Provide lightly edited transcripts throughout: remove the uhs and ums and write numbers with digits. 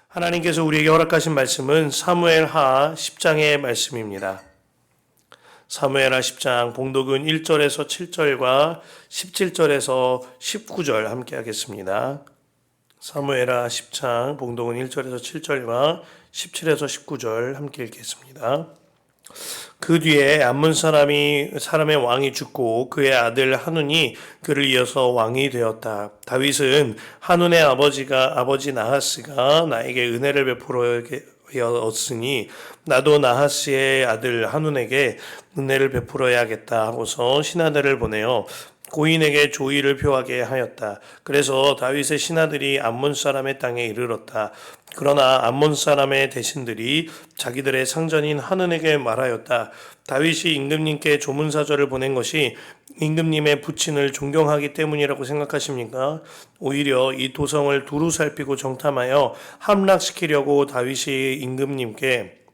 하나님께서 우리에게 허락하신 말씀은 사무엘하 10장의 말씀입니다. 사무엘하 10장 봉독은 1절에서 7절과 17절에서 19절 함께 하겠습니다. 사무엘하 10장 봉독은 1절에서 7절과 17에서 19절 함께 읽겠습니다. 그 뒤에 암몬 사람의 왕이 죽고 그의 아들 한운이 그를 이어서 왕이 되었다. 다윗은 한운의 아버지 나하스가 나에게 은혜를 베풀었으니 나도 나하스의 아들 한운에게 은혜를 베풀어야겠다 하고서 신하들을 보내어 고인에게 조의를 표하게 하였다. 그래서 다윗의 신하들이 암몬 사람의 땅에 이르렀다. 그러나 암몬 사람의 대신들이 자기들의 상전인 한운에게 말하였다. 다윗이 임금님께 조문사절을 보낸 것이 임금님의 부친을 존경하기 때문이라고 생각하십니까? 오히려 이 도성을 두루 살피고 정탐하여 함락시키려고 다윗이 임금님께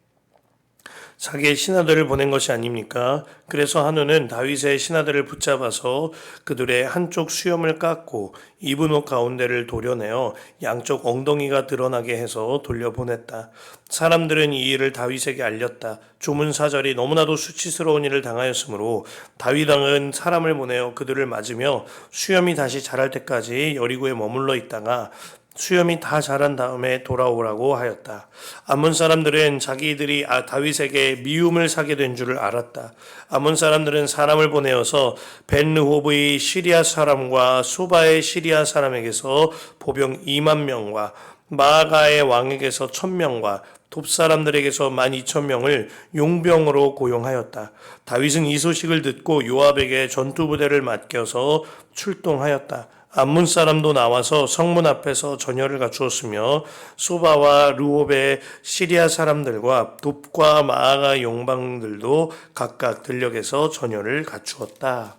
자기의 신하들을 보낸 것이 아닙니까? 그래서 한우는 다윗의 신하들을 붙잡아서 그들의 한쪽 수염을 깎고 입은 옷 가운데를 도려내어 양쪽 엉덩이가 드러나게 해서 돌려보냈다. 사람들은 이 일을 다윗에게 알렸다. 조문사절이 너무나도 수치스러운 일을 당하였으므로 다윗 왕은 사람을 보내어 그들을 맞으며 수염이 다시 자랄 때까지 여리고에 머물러 있다가 수염이 다 자란 다음에 돌아오라고 하였다. 암몬 사람들은 자기들이 다윗에게 미움을 사게 된 줄을 알았다. 암몬 사람들은 사람을 보내어서 벤르호브의 시리아 사람과 소바의 시리아 사람에게서 보병 2만 명과 마아가의 왕에게서 1,000명과 톱 사람들에게서 12,000명을 용병으로 고용하였다. 다윗은 이 소식을 듣고 요압에게 전투부대를 맡겨서 출동하였다. 암몬 사람도 나와서 성문 앞에서 전열을 갖추었으며 소바와 르홉의 시리아 사람들과 돕과 마아가 용방들도 각각 들녘에서 전열을 갖추었다.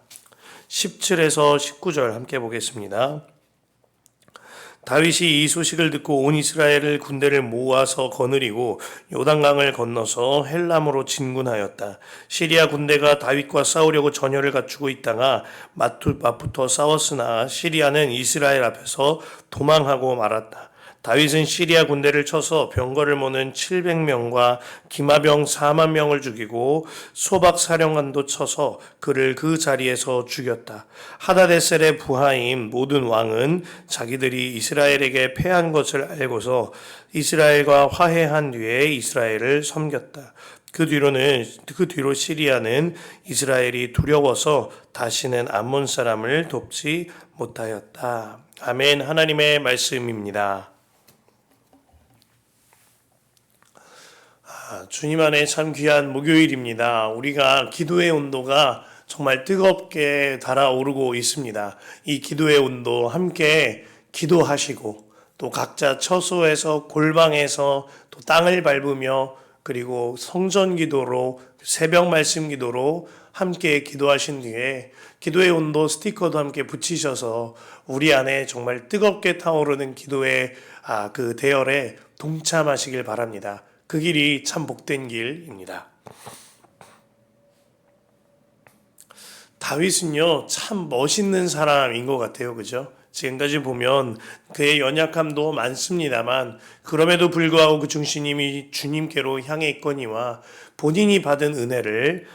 17에서 19절 함께 보겠습니다. 다윗이 이 소식을 듣고 온 이스라엘을 군대를 모아서 거느리고 요단강을 건너서 헬람으로 진군하였다. 시리아 군대가 다윗과 싸우려고 전열을 갖추고 있다가 맞붙어 싸웠으나 시리아는 이스라엘 앞에서 도망하고 말았다. 다윗은 시리아 군대를 쳐서 병거를 모는 700명과 기마병 4만 명을 죽이고 소박 사령관도 쳐서 그를 그 자리에서 죽였다. 하다데셀의 부하인 모든 왕은 자기들이 이스라엘에게 패한 것을 알고서 이스라엘과 화해한 뒤에 이스라엘을 섬겼다. 그 뒤로 시리아는 이스라엘이 두려워서 다시는 암몬 사람을 돕지 못하였다. 아멘. 하나님의 말씀입니다. 주님 안에 참 귀한 목요일입니다. 우리가 기도의 온도가 정말 뜨겁게 달아오르고 있습니다. 이 기도의 온도 함께 기도하시고 또 각자 처소에서 골방에서 또 땅을 밟으며 그리고 성전 기도로 새벽 말씀 기도로 함께 기도하신 뒤에 기도의 온도 스티커도 함께 붙이셔서 우리 안에 정말 뜨겁게 타오르는 기도의 그 대열에 동참하시길 바랍니다. 그 길이 참 복된 길입니다. 다윗은요, 참 멋있는 사람인 것 같아요. 그죠? 지금까지 보면 그의 연약함도 많습니다만 그럼에도 불구하고 그 중심이 주님께로 향해 있거니와 본인이 받은 은혜를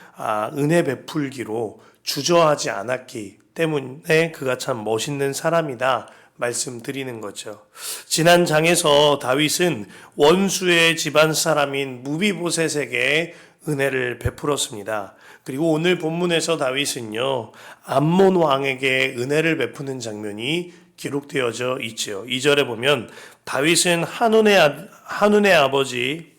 은혜 베풀기로 주저하지 않았기 때문에 그가 참 멋있는 사람이다 말씀드리는 거죠. 지난 장에서 다윗은 원수의 집안 사람인 무비보셋에게 은혜를 베풀었습니다. 그리고 오늘 본문에서 다윗은요, 암몬 왕에게 은혜를 베푸는 장면이 기록되어져 있죠. 2절에 보면 다윗은 한운의 아버지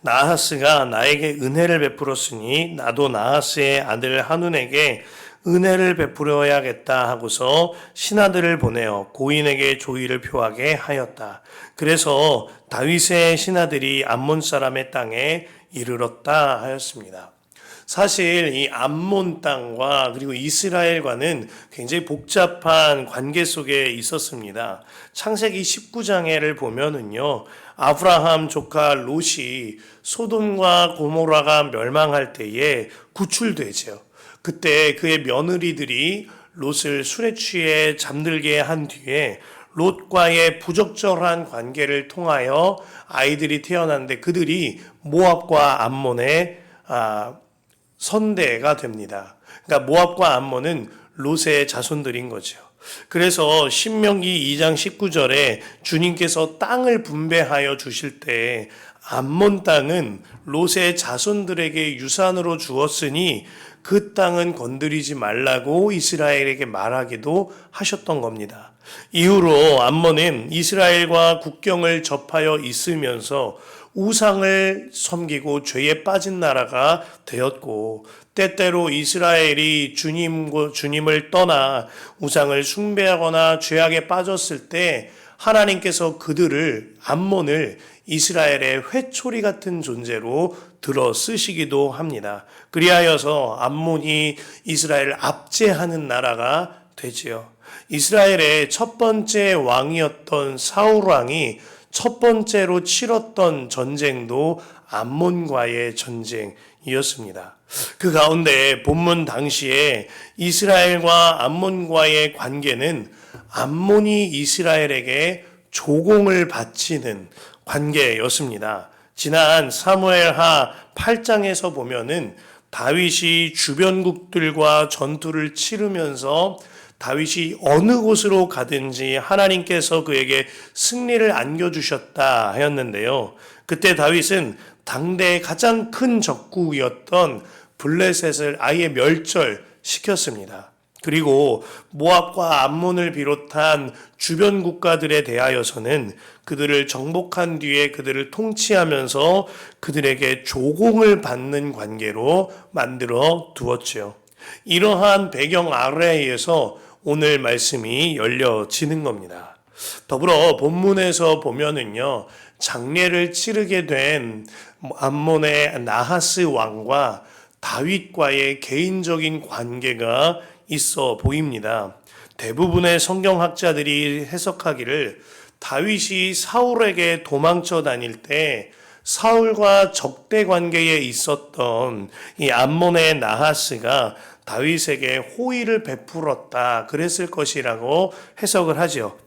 나하스가 나에게 은혜를 베풀었으니 나도 나하스의 아들 한운에게 은혜를 베풀어야겠다 하고서 신하들을 보내어 고인에게 조의를 표하게 하였다. 그래서 다윗의 신하들이 암몬 사람의 땅에 이르렀다 하였습니다. 사실 이 암몬 땅과 그리고 이스라엘과는 굉장히 복잡한 관계 속에 있었습니다. 창세기 19장에를 보면은요, 아브라함 조카 롯이 소돔과 고모라가 멸망할 때에 구출되죠. 그때 그의 며느리들이 롯을 술에 취해 잠들게 한 뒤에 롯과의 부적절한 관계를 통하여 아이들이 태어났는데 그들이 모압과 암몬의 선대가 됩니다. 그러니까 모압과 암몬은 롯의 자손들인 거죠. 그래서 신명기 2장 19절에 주님께서 땅을 분배하여 주실 때 암몬 땅은 롯의 자손들에게 유산으로 주었으니 그 땅은 건드리지 말라고 이스라엘에게 말하기도 하셨던 겁니다. 이후로 암몬은 이스라엘과 국경을 접하여 있으면서 우상을 섬기고 죄에 빠진 나라가 되었고, 때때로 이스라엘이 주님을 떠나 우상을 숭배하거나 죄악에 빠졌을 때 하나님께서 그들을, 암몬을 이스라엘의 회초리 같은 존재로 들어 쓰시기도 합니다. 그리하여서 암몬이 이스라엘을 압제하는 나라가 되지요. 이스라엘의 첫 번째 왕이었던 사울 왕이 첫 번째로 치렀던 전쟁도 암몬과의 전쟁이었습니다. 그 가운데 본문 당시에 이스라엘과 암몬과의 관계는 암몬이 이스라엘에게 조공을 바치는 관계였습니다. 지난 사무엘하 8장에서 보면은 다윗이 주변국들과 전투를 치르면서 다윗이 어느 곳으로 가든지 하나님께서 그에게 승리를 안겨주셨다 하였는데요. 그때 다윗은 당대의 가장 큰 적국이었던 블레셋을 아예 멸절시켰습니다. 그리고 모압과 암몬을 비롯한 주변 국가들에 대하여서는 그들을 정복한 뒤에 그들을 통치하면서 그들에게 조공을 받는 관계로 만들어 두었지요. 이러한 배경 아래에서 오늘 말씀이 열려지는 겁니다. 더불어 본문에서 보면은요, 장례를 치르게 된 암몬의 나하스 왕과 다윗과의 개인적인 관계가 있어 보입니다. 대부분의 성경학자들이 해석하기를 다윗이 사울에게 도망쳐 다닐 때 사울과 적대 관계에 있었던 이 암몬의 나하스가 다윗에게 호의를 베풀었다 그랬을 것이라고 해석을 하죠.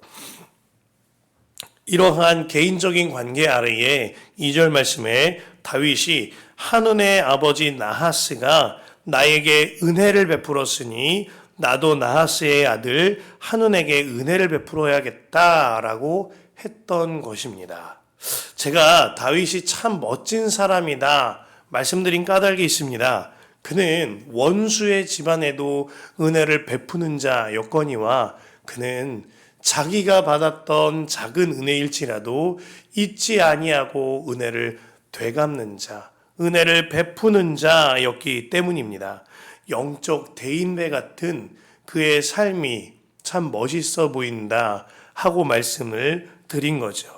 이러한 개인적인 관계 아래에 2절 말씀에 다윗이 한운의 아버지 나하스가 나에게 은혜를 베풀었으니 나도 나하스의 아들 한운에게 은혜를 베풀어야겠다라고 했던 것입니다. 제가 다윗이 참 멋진 사람이다 말씀드린 까닭이 있습니다. 그는 원수의 집안에도 은혜를 베푸는 자였거니와 그는 자기가 받았던 작은 은혜일지라도 잊지 아니하고 은혜를 되갚는 자, 은혜를 베푸는 자였기 때문입니다. 영적 대인배 같은 그의 삶이 참 멋있어 보인다 하고 말씀을 드린 거죠.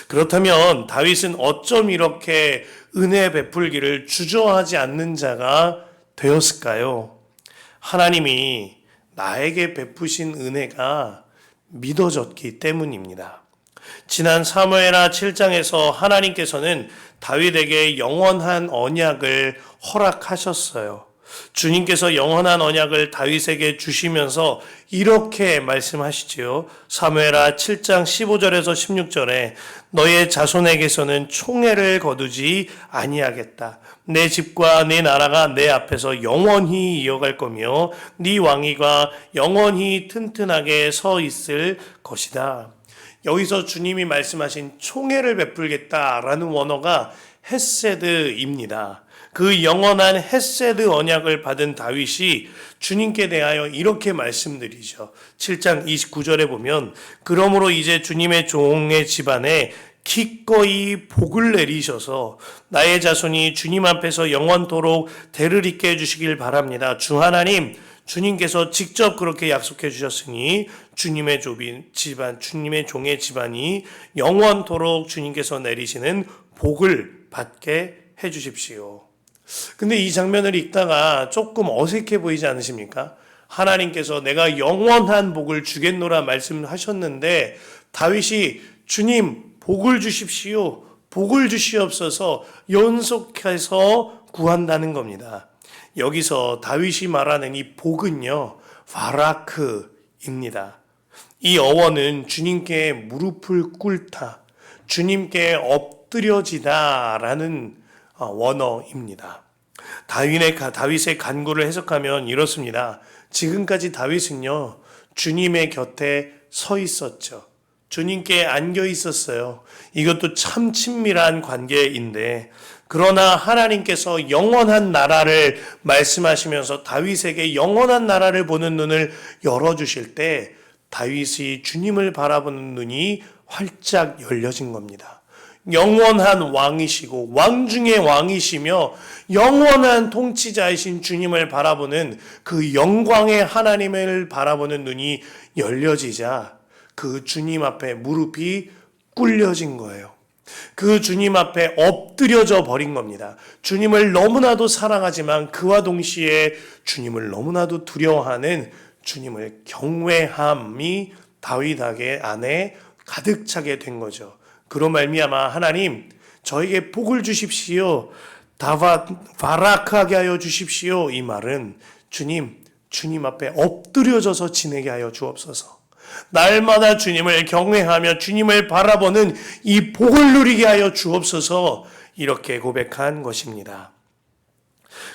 그렇다면 다윗은 어쩜 이렇게 은혜 베풀기를 주저하지 않는 자가 되었을까요? 하나님이 나에게 베푸신 은혜가 믿어졌기 때문입니다. 지난 사무엘하 7장에서 하나님께서는 다윗에게 영원한 언약을 허락하셨어요. 주님께서 영원한 언약을 다윗에게 주시면서 이렇게 말씀하시지요. 사무엘하 7장 15절에서 16절에 너의 자손에게서는 총애를 거두지 아니하겠다. 내 집과 내 나라가 내 앞에서 영원히 이어갈 거며 네 왕위가 영원히 튼튼하게 서 있을 것이다. 여기서 주님이 말씀하신 총애를 베풀겠다라는 원어가 헤세드입니다. 그 영원한 헤세드 언약을 받은 다윗이 주님께 대하여 이렇게 말씀드리죠. 7장 29절에 보면 그러므로 이제 주님의 종의 집안에 기꺼이 복을 내리셔서 나의 자손이 주님 앞에서 영원토록 대를 잇게 해주시길 바랍니다. 주 하나님, 주님께서 직접 그렇게 약속해 주셨으니 주님의 종의 집안이 영원토록 주님께서 내리시는 복을 받게 해 주십시오. 근데 이 장면을 읽다가 조금 어색해 보이지 않으십니까? 하나님께서 내가 영원한 복을 주겠노라 말씀하셨는데 다윗이 주님 복을 주십시오. 복을 주시옵소서 연속해서 구한다는 겁니다. 여기서 다윗이 말하는 이 복은요, 바라크입니다. 이 어원은 주님께 무릎을 꿇다, 주님께 엎드려지다라는 원어입니다. 다윗의 간구를 해석하면 이렇습니다. 지금까지 다윗은요, 주님의 곁에 서 있었죠. 주님께 안겨 있었어요. 이것도 참 친밀한 관계인데, 그러나 하나님께서 영원한 나라를 말씀하시면서 다윗에게 영원한 나라를 보는 눈을 열어주실 때 다윗이 주님을 바라보는 눈이 활짝 열려진 겁니다. 영원한 왕이시고 왕 중의 왕이시며 영원한 통치자이신 주님을 바라보는 그 영광의 하나님을 바라보는 눈이 열려지자 그 주님 앞에 무릎이 꿇려진 거예요. 그 주님 앞에 엎드려져 버린 겁니다. 주님을 너무나도 사랑하지만 그와 동시에 주님을 너무나도 두려워하는 주님을 경외함이 다윗 안에 가득 차게 된 거죠. 그로 말미암아 하나님 저에게 복을 주십시오. 바라크하게 하여 주십시오. 이 말은 주님 앞에 엎드려져서 지내게 하여 주옵소서. 날마다 주님을 경외하며 주님을 바라보는 이 복을 누리게 하여 주옵소서, 이렇게 고백한 것입니다.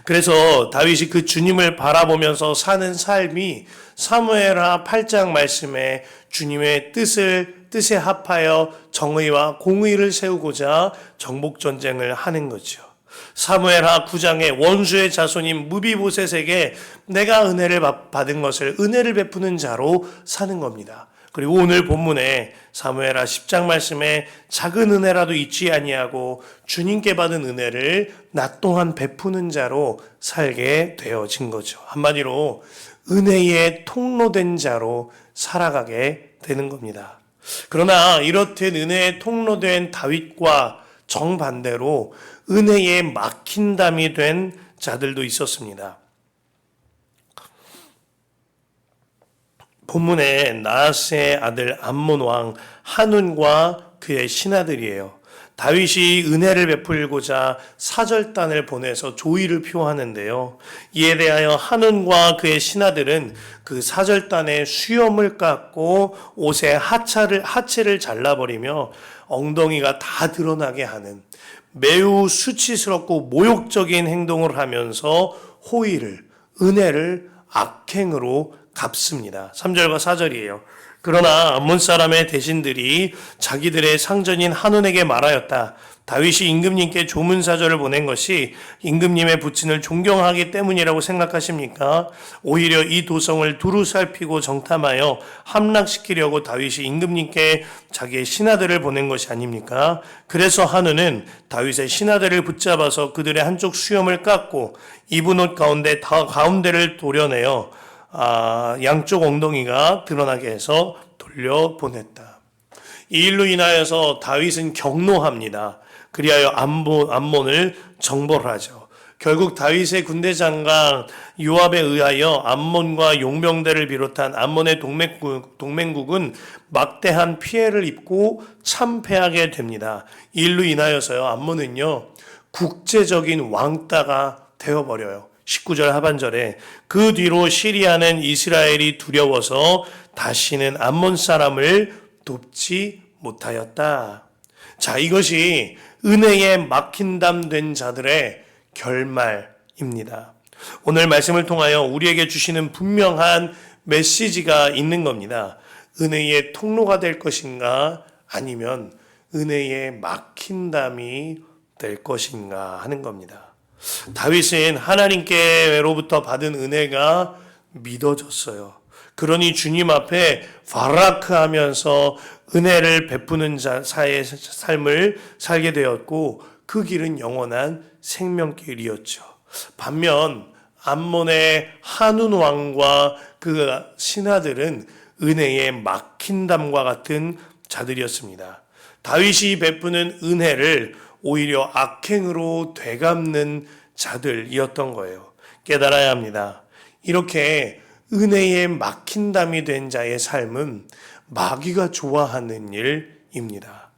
그래서 다윗이 그 주님을 바라보면서 사는 삶이 사무엘하 8장 말씀에 주님의 뜻에 합하여 정의와 공의를 세우고자 정복전쟁을 하는 거죠. 사무엘하 9장에 원수의 자손인 무비보셋에게 내가 은혜를 받은 것을 은혜를 베푸는 자로 사는 겁니다. 그리고 오늘 본문에 사무엘하 10장 말씀에 작은 은혜라도 잊지 아니하고 주님께 받은 은혜를 낮 동안 베푸는 자로 살게 되어진 거죠. 한마디로 은혜의 통로된 자로 살아가게 되는 겁니다. 그러나 이렇듯 은혜의 통로된 다윗과 정반대로 은혜에 막힌 담이 된 자들도 있었습니다. 본문에 나하스의 아들 암몬 왕 한운과 그의 신하들이에요. 다윗이 은혜를 베풀고자 사절단을 보내서 조의를 표하는데요. 이에 대하여 한운과 그의 신하들은 그 사절단의 수염을 깎고 옷의 하체를 잘라버리며 엉덩이가 다 드러나게 하는 매우 수치스럽고 모욕적인 행동을 하면서 은혜를 악행으로 갚습니다. 3절과 4절이에요. 그러나 암몬 사람의 대신들이 자기들의 상전인 한운에게 말하였다. 다윗이 임금님께 조문사절을 보낸 것이 임금님의 부친을 존경하기 때문이라고 생각하십니까? 오히려 이 도성을 두루 살피고 정탐하여 함락시키려고 다윗이 임금님께 자기의 신하들을 보낸 것이 아닙니까? 그래서 한운은 다윗의 신하들을 붙잡아서 그들의 한쪽 수염을 깎고 입은 옷 가운데를 도려내어 양쪽 엉덩이가 드러나게 해서 돌려보냈다. 이 일로 인하여서 다윗은 격노합니다. 그리하여 암몬을 정벌하죠. 결국 다윗의 군대 장관 요압에 의하여 암몬과 용병대를 비롯한 암몬의 동맹국은 막대한 피해를 입고 참패하게 됩니다. 이 일로 인하여서요, 암몬은요 국제적인 왕따가 되어버려요. 19절 하반절에 그 뒤로 시리아는 이스라엘이 두려워서 다시는 암몬 사람을 돕지 못하였다. 자, 이것이 은혜에 막힌 담 된 자들의 결말입니다. 오늘 말씀을 통하여 우리에게 주시는 분명한 메시지가 있는 겁니다. 은혜의 통로가 될 것인가 아니면 은혜에 막힌 담이 될 것인가 하는 겁니다. 다윗은 하나님께로부터 받은 은혜가 믿어졌어요. 그러니 주님 앞에 바라크하면서 은혜를 베푸는 자의 삶을 살게 되었고 그 길은 영원한 생명길이었죠. 반면 암몬의 한운 왕과 그 신하들은 은혜에 막힌 담과 같은 자들이었습니다. 다윗이 베푸는 은혜를 오히려 악행으로 되갚는 자들이었던 거예요. 깨달아야 합니다. 이렇게 은혜에 막힌 담이 된 자의 삶은 마귀가 좋아하는 일입니다.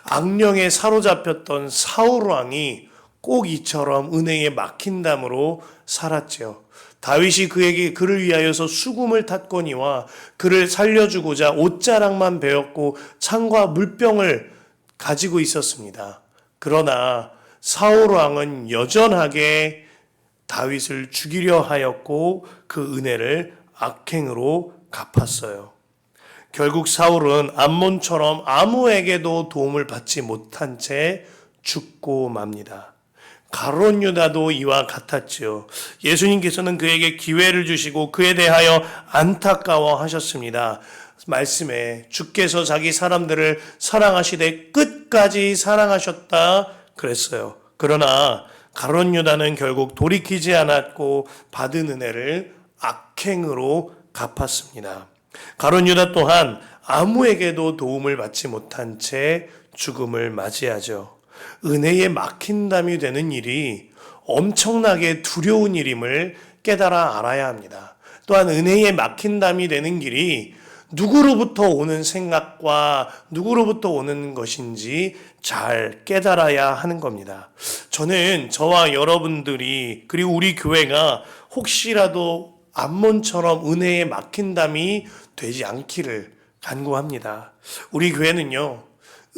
악령에 사로잡혔던 사울 왕이 꼭 이처럼 은혜에 막힌 담으로 살았죠. 다윗이 그를 위하여서 수금을 탔거니와 그를 살려주고자 옷자락만 베었고 창과 물병을 가지고 있었습니다. 그러나 사울 왕은 여전하게 다윗을 죽이려 하였고 그 은혜를 악행으로 갚았어요. 결국 사울은 암몬처럼 아무에게도 도움을 받지 못한 채 죽고 맙니다. 가룟 유다도 이와 같았지요. 예수님께서는 그에게 기회를 주시고 그에 대하여 안타까워 하셨습니다. 말씀에 주께서 자기 사람들을 사랑하시되 끝까지 사랑하셨다 그랬어요. 그러나 가룟 유다는 결국 돌이키지 않았고 받은 은혜를 악행으로 갚았습니다. 가룟 유다 또한 아무에게도 도움을 받지 못한 채 죽음을 맞이하죠. 은혜에 막힌담이 되는 일이 엄청나게 두려운 일임을 깨달아 알아야 합니다. 또한 은혜에 막힌담이 되는 길이 누구로부터 오는 생각과 누구로부터 오는 것인지 잘 깨달아야 하는 겁니다. 저는 저와 여러분들이 그리고 우리 교회가 혹시라도 암몬처럼 은혜에 막힌담이 되지 않기를 간구합니다. 우리 교회는요,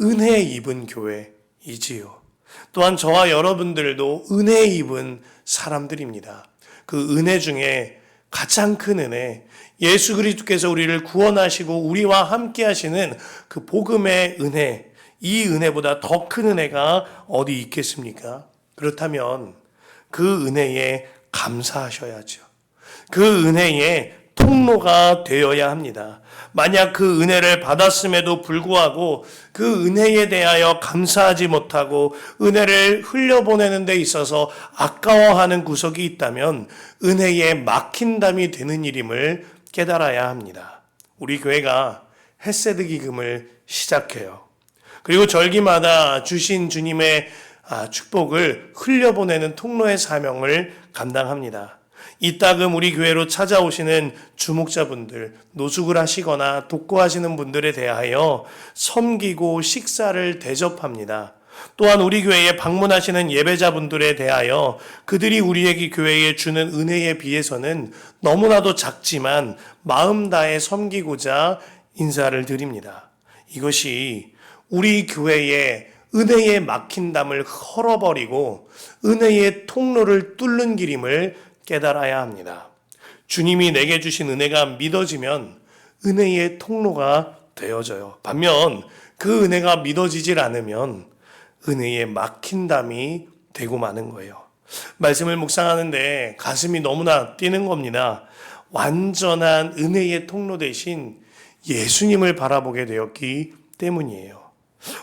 은혜 입은 교회이지요. 또한 저와 여러분들도 은혜 입은 사람들입니다. 그 은혜 중에 가장 큰 은혜, 예수 그리스도께서 우리를 구원하시고 우리와 함께 하시는 그 복음의 은혜, 이 은혜보다 더 큰 은혜가 어디 있겠습니까? 그렇다면 그 은혜에 감사하셔야죠. 그 은혜의 통로가 되어야 합니다. 만약 그 은혜를 받았음에도 불구하고 그 은혜에 대하여 감사하지 못하고 은혜를 흘려보내는 데 있어서 아까워하는 구석이 있다면 은혜에 막힌담이 되는 일임을 깨달아야 합니다. 우리 교회가 헤세드 기금을 시작해요. 그리고 절기마다 주신 주님의 축복을 흘려보내는 통로의 사명을 감당합니다. 이따금 우리 교회로 찾아오시는 주목자분들, 노숙을 하시거나 독거하시는 분들에 대하여 섬기고 식사를 대접합니다. 또한 우리 교회에 방문하시는 예배자분들에 대하여 그들이 우리에게 교회에 주는 은혜에 비해서는 너무나도 작지만 마음 다해 섬기고자 인사를 드립니다. 이것이 우리 교회의 은혜에 막힌 담을 헐어버리고 은혜의 통로를 뚫는 길임을 깨달아야 합니다. 주님이 내게 주신 은혜가 믿어지면 은혜의 통로가 되어져요. 반면 그 은혜가 믿어지질 않으면 은혜에 막힌 담이 되고 마는 거예요. 말씀을 묵상하는데 가슴이 너무나 뛰는 겁니다. 완전한 은혜의 통로 대신 예수님을 바라보게 되었기 때문이에요.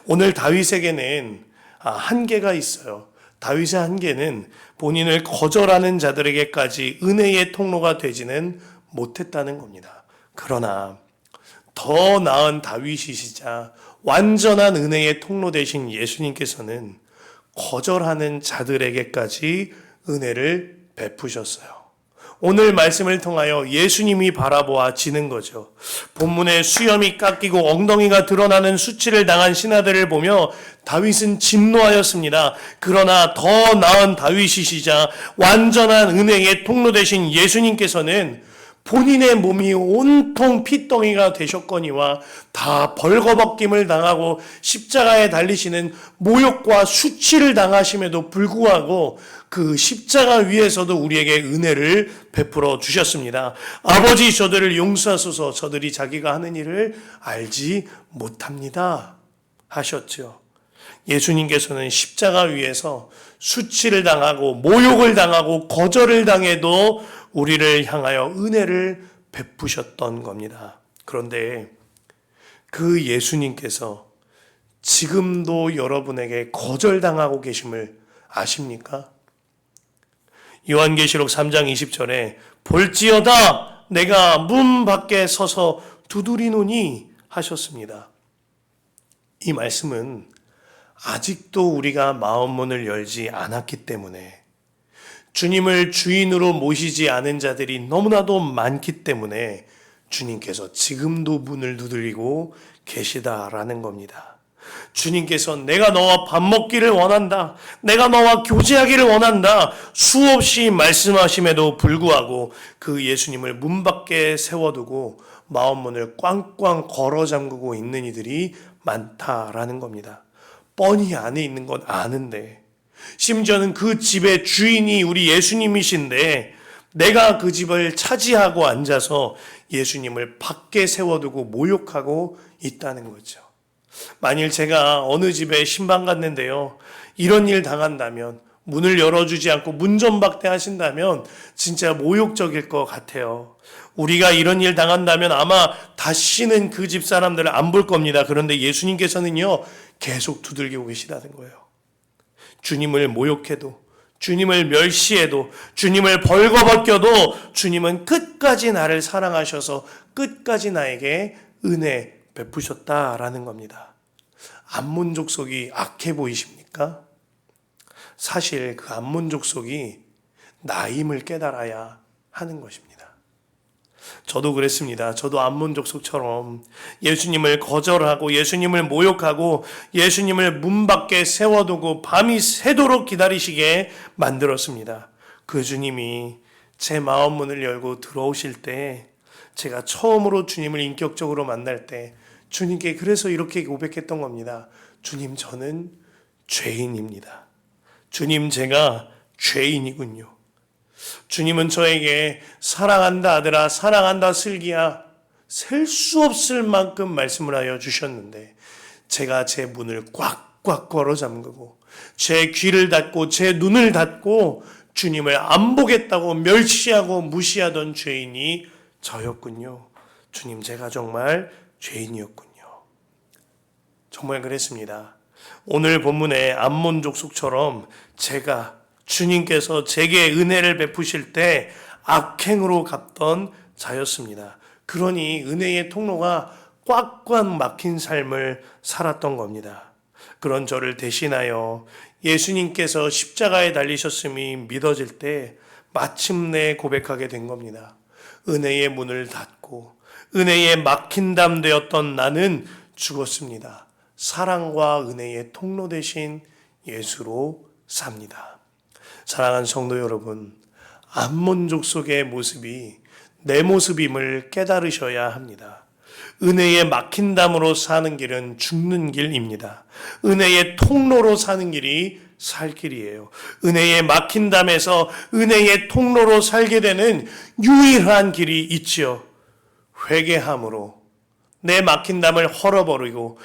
오늘 다윗에게는 한계가 있어요. 다윗의 한계는 본인을 거절하는 자들에게까지 은혜의 통로가 되지는 못했다는 겁니다. 그러나 더 나은 다윗이시자 완전한 은혜의 통로 되신 예수님께서는 거절하는 자들에게까지 은혜를 베푸셨어요. 오늘 말씀을 통하여 예수님이 바라보아지는 거죠. 본문에 수염이 깎이고 엉덩이가 드러나는 수치를 당한 신하들을 보며 다윗은 진노하였습니다. 그러나 더 나은 다윗이시자 완전한 은혜의 통로 되신 예수님께서는 본인의 몸이 온통 핏덩이가 되셨거니와 다 벌거벗김을 당하고 십자가에 달리시는 모욕과 수치를 당하심에도 불구하고 그 십자가 위에서도 우리에게 은혜를 베풀어 주셨습니다. 아버지, 저들을 용서하소서, 저들이 자기가 하는 일을 알지 못합니다 하셨죠. 예수님께서는 십자가 위에서 수치를 당하고 모욕을 당하고 거절을 당해도 우리를 향하여 은혜를 베푸셨던 겁니다. 그런데 그 예수님께서 지금도 여러분에게 거절당하고 계심을 아십니까? 요한계시록 3장 20절에 볼지어다 내가 문 밖에 서서 두드리노니 하셨습니다. 이 말씀은 아직도 우리가 마음문을 열지 않았기 때문에, 주님을 주인으로 모시지 않은 자들이 너무나도 많기 때문에 주님께서 지금도 문을 두드리고 계시다라는 겁니다. 주님께서 내가 너와 밥 먹기를 원한다. 내가 너와 교제하기를 원한다. 수없이 말씀하심에도 불구하고 그 예수님을 문 밖에 세워두고 마음문을 꽝꽝 걸어 잠그고 있는 이들이 많다라는 겁니다. 뻔히 안에 있는 건 아는데, 심지어는 그 집의 주인이 우리 예수님이신데 내가 그 집을 차지하고 앉아서 예수님을 밖에 세워두고 모욕하고 있다는 거죠. 만일 제가 어느 집에 신방 갔는데요, 이런 일 당한다면, 문을 열어주지 않고 문전박대 하신다면 진짜 모욕적일 것 같아요. 우리가 이런 일 당한다면 아마 다시는 그 집 사람들을 안 볼 겁니다. 그런데 예수님께서는요, 계속 두들기고 계시다는 거예요. 주님을 모욕해도, 주님을 멸시해도, 주님을 벌거벗겨도 주님은 끝까지 나를 사랑하셔서 끝까지 나에게 은혜 베푸셨다라는 겁니다. 암몬 족속이 악해 보이십니까? 사실 그 암몬 족속이 나임을 깨달아야 하는 것입니다. 저도 그랬습니다. 저도 암몬 족속처럼 예수님을 거절하고 예수님을 모욕하고 예수님을 문 밖에 세워두고 밤이 새도록 기다리시게 만들었습니다. 그 주님이 제 마음 문을 열고 들어오실 때, 제가 처음으로 주님을 인격적으로 만날 때 주님께 그래서 이렇게 고백했던 겁니다. 주님, 저는 죄인입니다. 주님, 제가 죄인이군요. 주님은 저에게 사랑한다 아들아, 사랑한다 슬기야, 셀 수 없을 만큼 말씀을 하여 주셨는데 제가 제 문을 꽉꽉 걸어 잠그고 제 귀를 닫고 제 눈을 닫고 주님을 안 보겠다고 멸시하고 무시하던 죄인이 저였군요. 주님, 제가 정말 죄인이었군요. 정말 그랬습니다. 오늘 본문의 암몬 족속처럼 제가, 주님께서 제게 은혜를 베푸실 때 악행으로 갚던 자였습니다. 그러니 은혜의 통로가 꽉꽉 막힌 삶을 살았던 겁니다. 그런 저를 대신하여 예수님께서 십자가에 달리셨음이 믿어질 때 마침내 고백하게 된 겁니다. 은혜의 문을 닫고 은혜에 막힌 담 되었던 나는 죽었습니다. 사랑과 은혜의 통로 되신 예수로 삽니다. 사랑하는 성도 여러분, 암몬 족속의 모습이 내 모습임을 깨달으셔야 합니다. 은혜에 막힌 담으로 사는 길은 죽는 길입니다. 은혜의 통로로 사는 길이 살 길이에요. 은혜에 막힌 담에서 은혜의 통로로 살게 되는 유일한 길이 있지요. 회개함으로 내 막힌 담을 헐어버리고,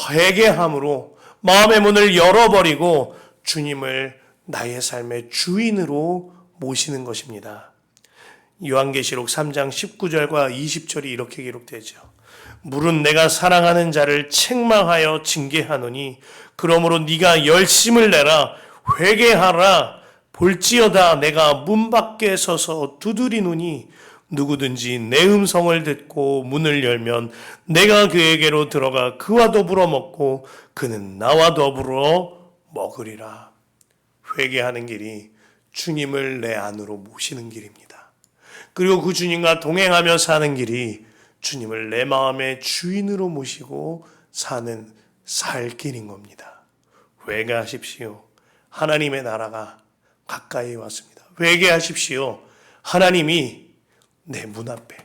회개함으로 마음의 문을 열어버리고 주님을 나의 삶의 주인으로 모시는 것입니다. 요한계시록 3장 19절과 20절이 이렇게 기록되죠. 물은 내가 사랑하는 자를 책망하여 징계하노니 그러므로 네가 열심을 내라, 회개하라. 볼지어다 내가 문 밖에 서서 두드리노니 누구든지 내 음성을 듣고 문을 열면 내가 그에게로 들어가 그와 더불어 먹고 그는 나와 더불어 먹으리라. 회개하는 길이 주님을 내 안으로 모시는 길입니다. 그리고 그 주님과 동행하며 사는 길이 주님을 내 마음의 주인으로 모시고 사는 살 길인 겁니다. 회개하십시오. 하나님의 나라가 가까이 왔습니다. 회개하십시오. 하나님이 내 문 앞에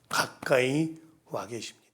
가까이 와 계십니다.